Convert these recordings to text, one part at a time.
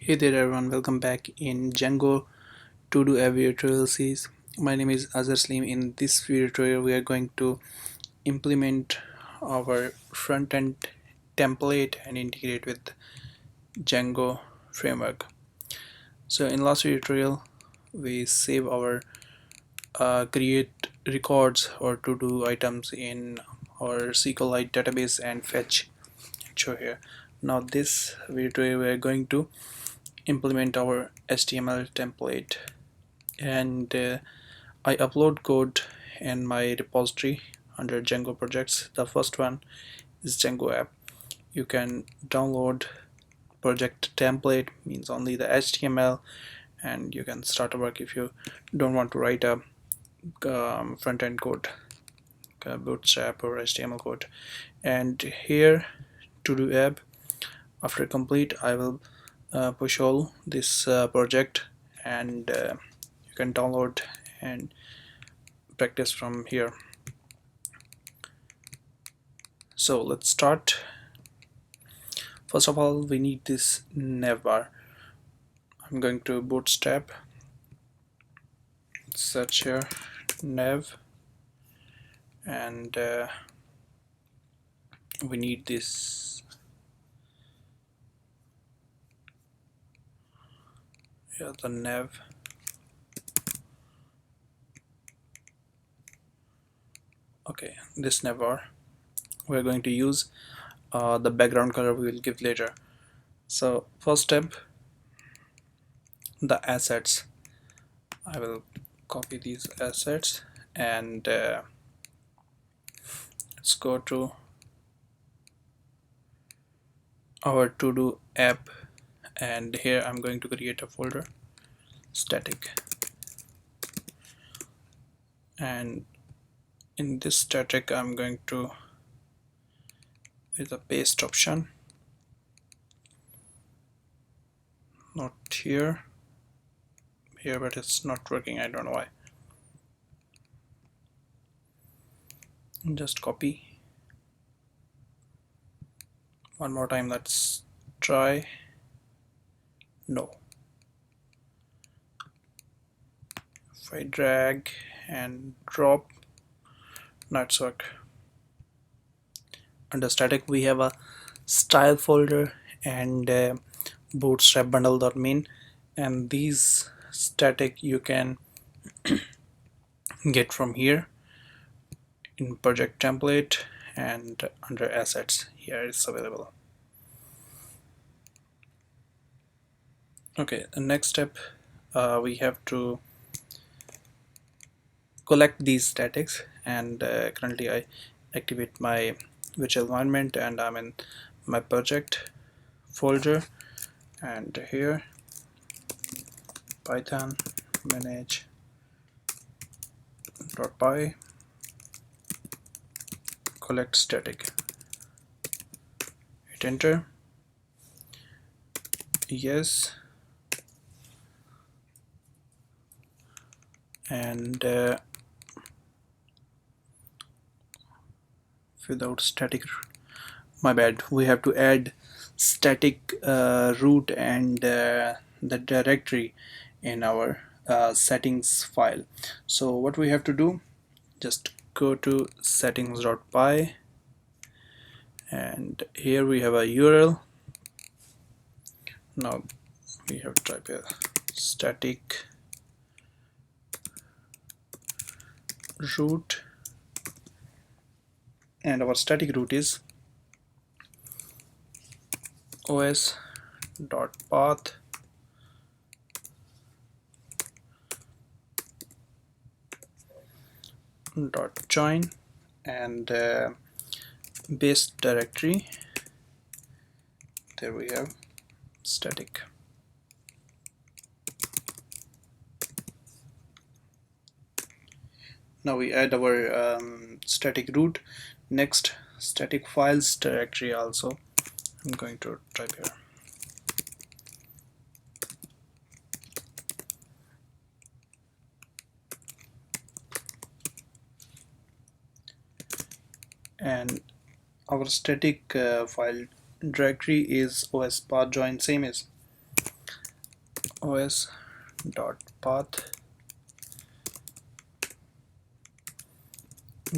Hey there everyone, welcome back in Django to do a video tutorial series. My name is Azhar Slim. In this video tutorial we are going to implement our front-end template and integrate with Django framework. So in last video tutorial we save our create records or to-do items in our SQLite database and fetch show here. Now this video tutorial we are going to implement our HTML template and I upload code in my repository under Django projects. The first one is Django app. You can download project template, means only the HTML, and you can start a work if you don't want to write a front-end code, bootstrap or HTML code. And here to do app, after complete I will push all this project, and you can download and practice from here. So let's start. First of all, we need this navbar. I'm going to bootstrap, search here nav, and we need this, the nav. Okay, this navbar we're going to use. The background color we will give later. So first step, the assets. I will copy these assets and let's go to our to-do app, and here I'm going to create a folder, static, and in this static I'm going to with a paste option, not here, but it's not working, I don't know why. Just copy one more time, let's try. No, if I drag and drop, now it's work. Under static we have a style folder and bootstrap bundle.min, and these static you can get from here in project template, and under assets here it's available. Okay, the next step, we have to collect these statics, and currently I activate my virtual environment and I'm in my project folder, and here python manage.py collect static, hit enter, yes, and without static, my bad, we have to add static root and the directory in our settings file. So what we have to do, just go to settings.py, and here we have a URL. Now we have to type here static root, and our static root is os.path .join and base directory. There we have static. Now we add our static root. Next, static files directory also. I'm going to type here and our static file directory is os path join, same as os dot path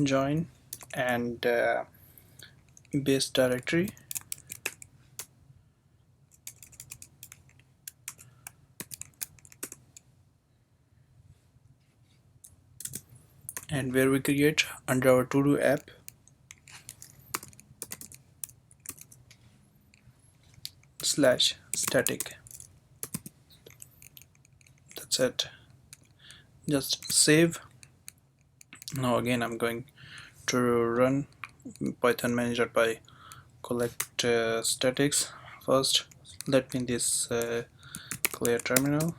join and base directory, and where we create under our to-do app slash static. That's it. Just save. Now again I'm going to run Python manager by collect statics first. Let me this clear terminal,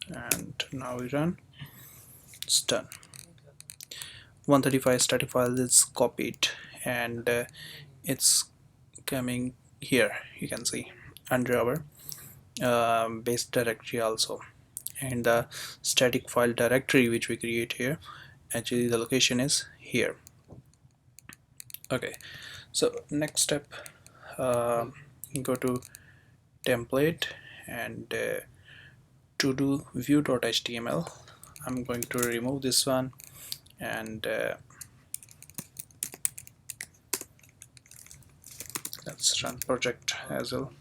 and now we run. It's done. 135 static file is copied, and it's coming here, you can see, under our base directory also, and the static file directory which we create here, actually the location is here. Okay, so next step, go to template and to do view.html. I'm going to remove this one, and let's run project as well.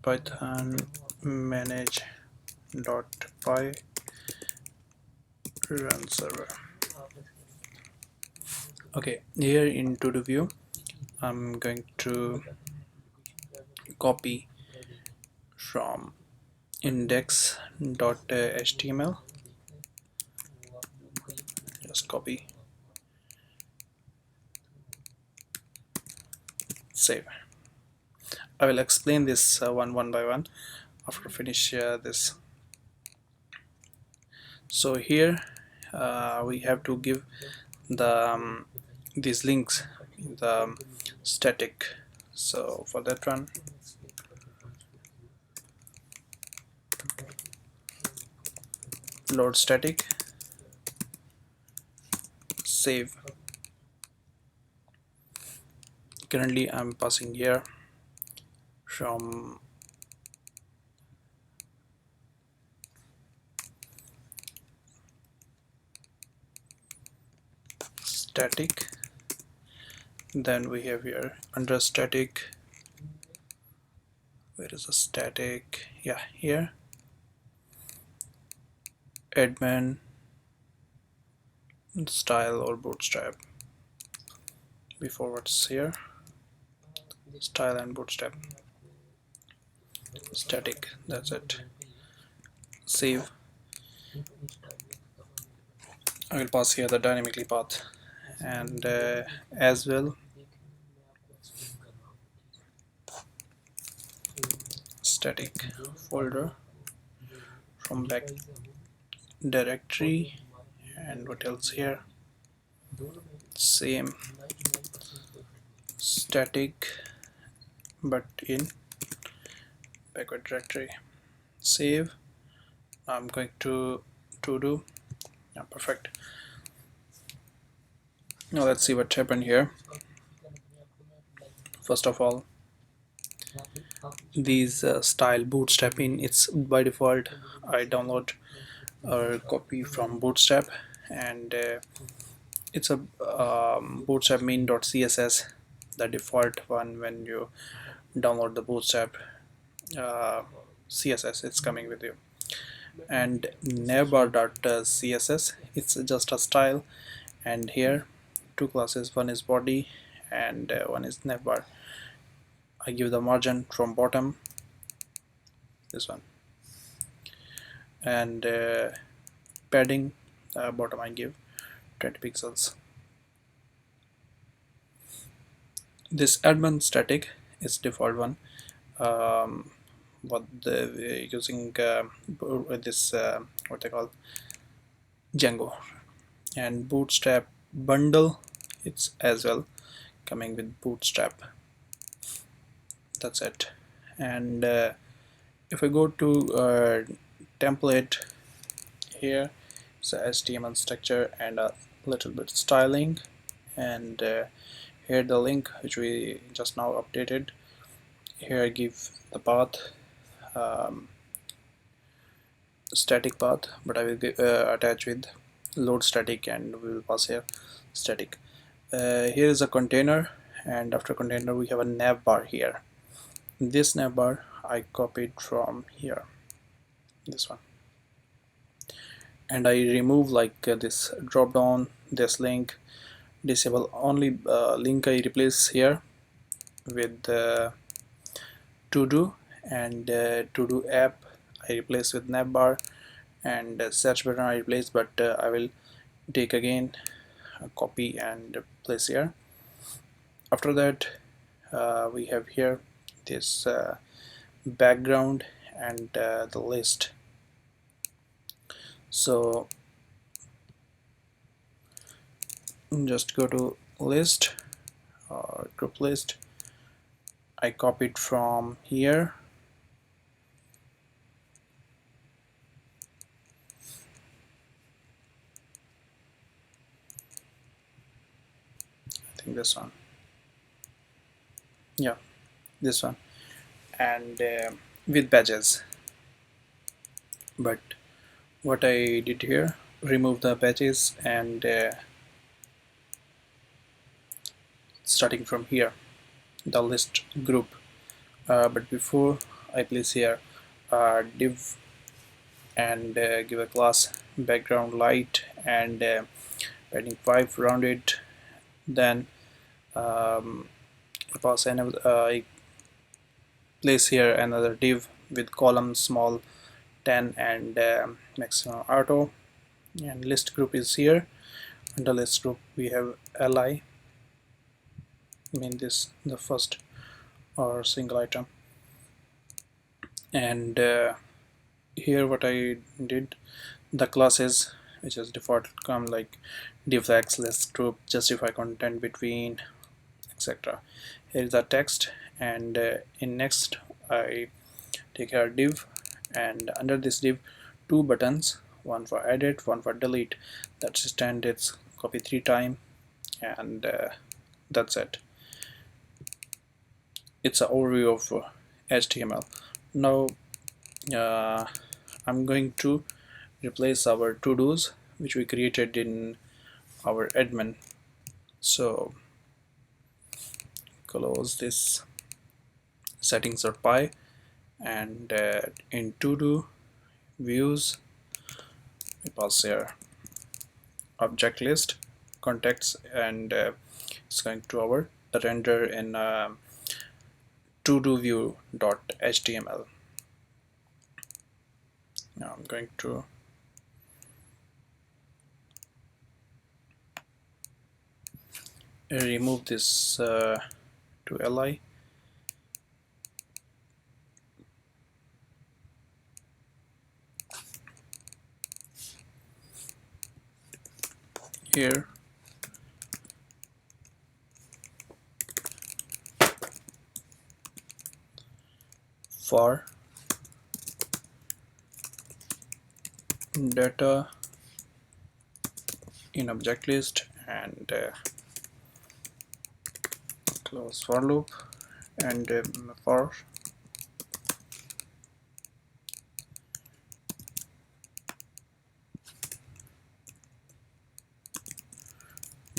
Python manage dot py run server. Okay, here in to do view I'm going to copy from index.html. Just copy, save. I will explain this one by one after finish this. So here we have to give the these links, the static. So for that one, load static, save. Currently I'm passing here from static, then we have here under static, where is the static, yeah, here, admin style or bootstrap. Before what's here, style and bootstrap, static. That's it. Save. I will pass here the dynamically path, and as well static folder from back directory, and what else here, same static but in backward directory. Save. I'm going to do, yeah, perfect. Now let's see what happened here. First of all, these style bootstrap in, it's by default I download or copy from bootstrap, and it's a bootstrap main.css, the default one when you download the bootstrap css, it's coming with you. And navbar.css, it's just a style, and here two classes, one is body and one is navbar. I give the margin from bottom, this one, and padding bottom I give 20 pixels. This admin static is default one. What the using this what they call Django, and bootstrap bundle, it's as well coming with bootstrap. That's it. And if I go to template, here it's a HTML structure and a little bit styling, and here the link which we just now updated. Here I give the path, static path, but I will attach with load static, and we will pass here static. Here is a container, and after container we have a nav bar here. This nav bar I copied from here, this one, and I remove like this drop down, this link, disable only link I replace here with to do, and to do app I replace with navbar, and search button I replace, but I will take again a copy and place here. After that we have here this background and the list. So just go to list or group list. I copied from here, I think this one, yeah, this one, and with badges. But what I did here, remove the badges, and starting from here the list group, but before I place here div, and give a class background light, and padding 5 rounded. Then I pass another, I place here another div with column small 10 and maximum auto, and list group is here. Under list group we have li, mean this the first or single item, and here what I did, the classes which is default come like div x list group, justify content between, etc. Here is the text, and in next I take here div, and under this div two buttons, one for edit, one for delete. That's standard, copy 3 times, and that's it. It's an overview of HTML. Now I'm going to replace our to-dos which we created in our admin. So close this settings or py, and in to-do views we pass here object list contacts, and it's going to our render in to-do view.html. Now I'm going to remove this to li. Here for data in object list, and close for loop, and for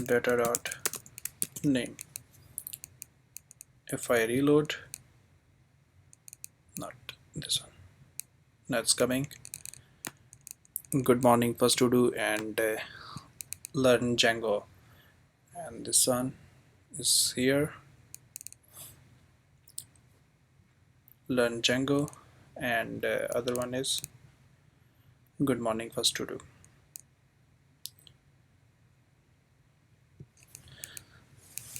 data dot name. If I reload, not this one, that's coming. Good morning first to do, and learn Django, and this one is here, learn Django, and other one is good morning first to do.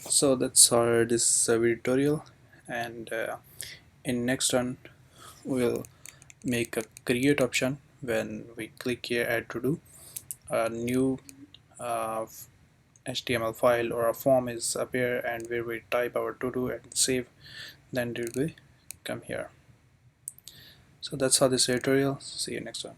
So that's our this tutorial, and in next one we'll make a create option. When we click here add to do, a new HTML file or a form is appear, and where we type our to do and save, then it will come here. So that's how this tutorial. See you next one.